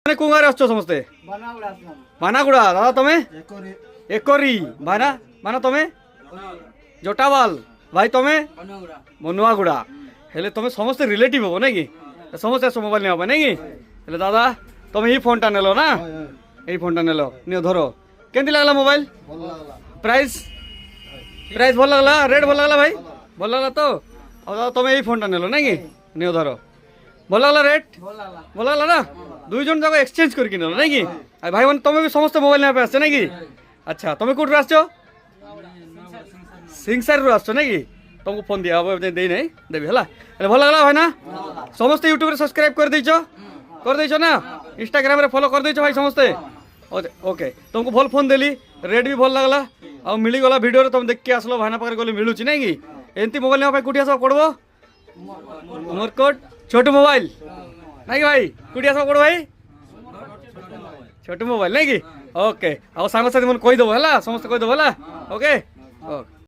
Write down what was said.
ମାନେ କୋଉ ଗାଁରେ ଆସୁଛ ସମସ୍ତେ? ବାନାଗୁଡ଼ା। ଦାଦା ତମେ? ଏକରି। ଭାଇନା ମାନେ ତମେ? ଜଟାବାଲ। ଭାଇ ତମେ? ବନୁଆଗୁଡ଼ା। ହେଲେ ତମେ ସମସ୍ତେ ରିଲେଟିଭ হবো নাকি? ସମସ୍ତେ ଆସ ମୋବାଇଲ ନେବା ପାଇଁ ନାଇଁ? ହେଲେ ଦାଦା ତମେ এই ফোনটা নেল না? এই ফোনটা নেল নিও ধরো। কেমতি লাগলা মোবাইল? প্রাইস প্রাইস ভাল লাগলা? রেট ভাল লাগলা ভাই? ভাল লাগলা তো? ଆଉ ଦାଦା ତମେ এই ফোনটা নেল নাকি? নিও ধরো। ভাল লাগলা রেট? ভাল লাগলা না? দুইজন যাক এক্সচেঞ্জ করে কিনল নাকি? আর ভাই মানে তুমি সমস্ত মোবাইল নেওয়া আসছো নাকি? আচ্ছা তুমি কোথায় আসছো? সিংসারରୁ আসছো নাকি? তোমাকে ফোন দিয়া হবে দেই নাই দেবি ହେଲା। ହେଲେ ଭଲ ଲାଗଲା ଭାଇ ନା? ସମସ୍ତେ ୟୁଟ୍ୟୁବରେ ସବସ୍କ୍ରାଇବ୍ କରିଦେଇଛ ନା? ଇନଷ୍ଟାଗ୍ରାମରେ ଫଲୋ କରିଦେଇଛ ଭାଇ ସମସ୍ତେ? ଓକେ ତୁମକୁ ଭଲ ଫୋନ୍ ଦେଲି, ରେଟ୍ ବି ଭଲ ଲାଗଲା ଆଉ ମିଳିଗଲା ଭିଡ଼ିଓରେ ତୁମେ ଦେଖିକି ଆସିଲ ଭାଇନା ପାଖରେ ଗଲେ ମିଳୁଛି ନାଇଁ କି? ଏମିତି ମୋବାଇଲ ନେବା ପାଇଁ କୋଉଠି ଆସିବାକୁ ପଡ଼ିବ? ଉମରକୋଟ ଛୋଟୁ ମୋବାଇଲ ନାଇଁ କି ଭାଇ? କୋଉଠି ଆସିବାକୁ ପଡ଼ିବ ଭାଇ? ଛୋଟୁ ମୋବାଇଲ ନାଇଁ କି? ଓକେ ଆଉ ସାଙ୍ଗସାଥି ମାନେ କହିଦେବ ହେଲା, ସମସ୍ତେ କହିଦେବ ହେଲା। Okay okay.